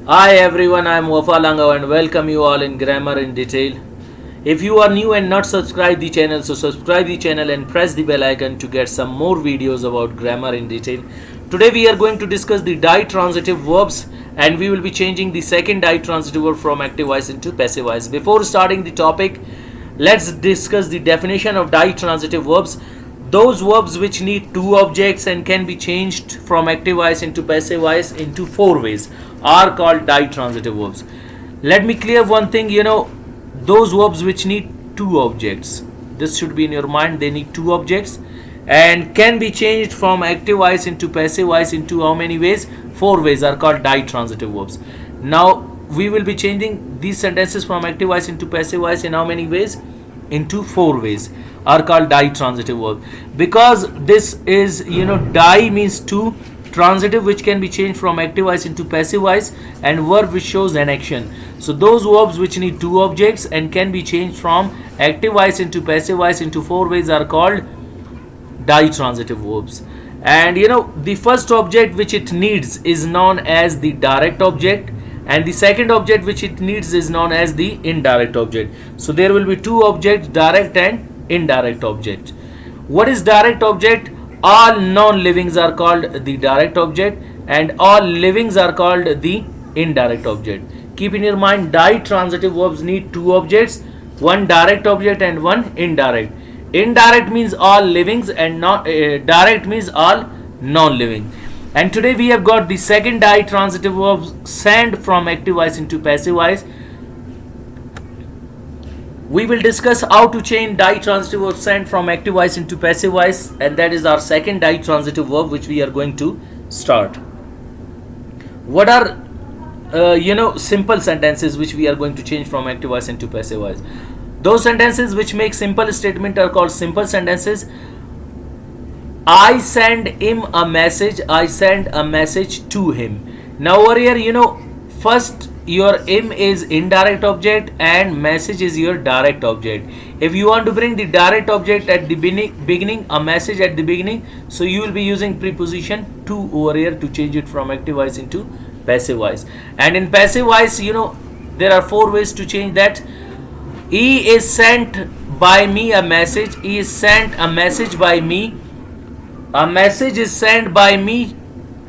Hi everyone, I am Wafa Langao and welcome you all in Grammar in Detail. If you are new and not subscribed the channel, so subscribe the channel and press the bell icon to get some more videos about Grammar in Detail. Today we are going to discuss the ditransitive verbs and we will be changing the second ditransitive verb from active voice into passive voice. Before starting the topic, let's discuss the definition of ditransitive verbs. Those verbs which need two objects and can be changed from active voice into passive voice into four ways are called ditransitive verbs. Let me clear one thing, those verbs which need two objects. This should be in your mind, they need two objects and can be changed from active voice into passive voice into how many ways? Four ways are called ditransitive verbs. Now we will be changing these sentences from active voice into passive voice in how many ways? Into four ways are called ditransitive verb. Because this is, di means two, transitive which can be changed from active voice into passive voice, and verb which shows an action. So those verbs which need two objects and can be changed from active voice into passive voice into four ways are called ditransitive verbs. And the first object which it needs is known as the direct object, and the second object which it needs is known as the indirect object. So there will be two objects, direct and indirect object. What is direct object? All non-livings are called the direct object and all livings are called the indirect object. Keep in your mind, ditransitive verbs need two objects, one direct object and one indirect. Indirect means all livings and direct means all non-living. And today we have got the second ditransitive verb, send from active voice into passive voice. We will discuss how to change ditransitive verb send from active voice into passive voice, and that is our second ditransitive verb which we are going to start. What are simple sentences which we are going to change from active voice into passive voice? Those sentences which make simple statement are called simple sentences. I send him a message. I send a message to him. Now over here, first your him is indirect object and message is your direct object. If you want to bring the direct object at the beginning, a message at the beginning, so you will be using preposition to over here to change it from active voice into passive voice. And in passive voice, there are four ways to change that. He is sent by me a message. He is sent a message by me. A message is sent by me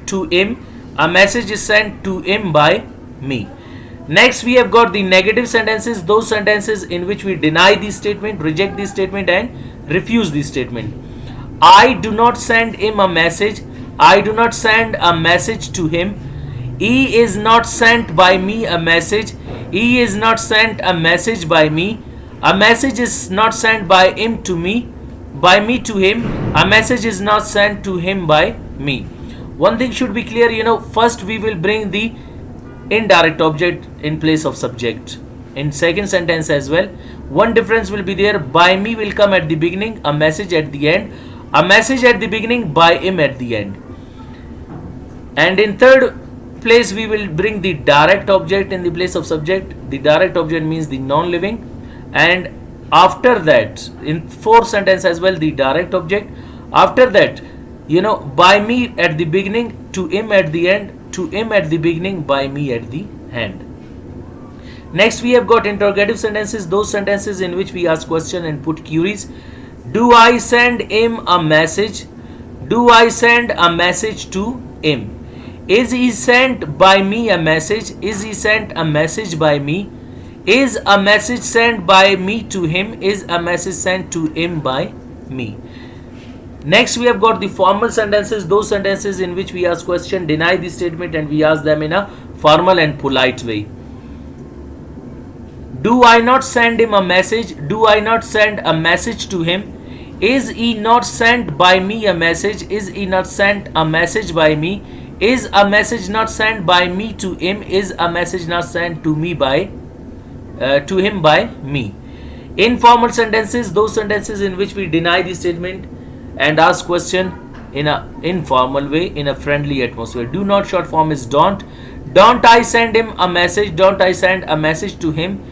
to him. A message is sent to him by me. Next we have got the negative sentences, those sentences in which we deny the statement, reject the statement and refuse the statement. I do not send him a message. I do not send a message to him. He is not sent by me a message. He is not sent a message by me. A message is not sent by him to me. By me to him. A message is not sent to him by me. One thing should be clear, first we will bring the indirect object in place of subject in second sentence as well. One difference will be there, by me will come at the beginning, a message at the end, a message at the beginning, by him at the end. And in third place we will bring the direct object in the place of subject. The direct object means the non-living, and after that in fourth sentence as well the direct object. After that, by me at the beginning, to him at the end, to him at the beginning, by me at the end. Next we have got interrogative sentences, those sentences in which we ask question and put queries. Do I send him a message? Do I send a message to him? Is he sent by me a message? Is he sent a message by me? Is a message sent by me to him? Is a message sent to him by me? Next we have got the formal sentences, those sentences in which we ask question, deny the statement and we ask them in a formal and polite way. Do I not send him a message? Do I not send a message to him? Is he not sent by me a message? Is he not sent a message by me? Is a message not sent by me to him? Is a message not sent to me by to him by me? Informal sentences, those sentences in which we deny the statement and ask question in a informal way, in a friendly atmosphere. Do not short form is don't. Don't I send him a message? Don't I send a message to him?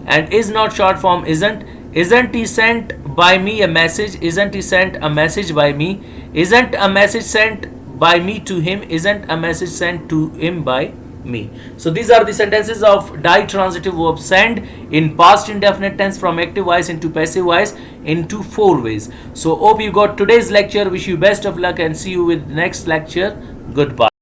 And is not short form isn't. Isn't he sent by me a message? Isn't he sent a message by me? Isn't a message sent by me to him? Isn't a message sent to him by me. So these are the sentences of ditransitive verb send in past indefinite tense from active voice into passive voice into 4 ways. So hope you got today's lecture. Wish you best of luck and see you with next lecture. Goodbye.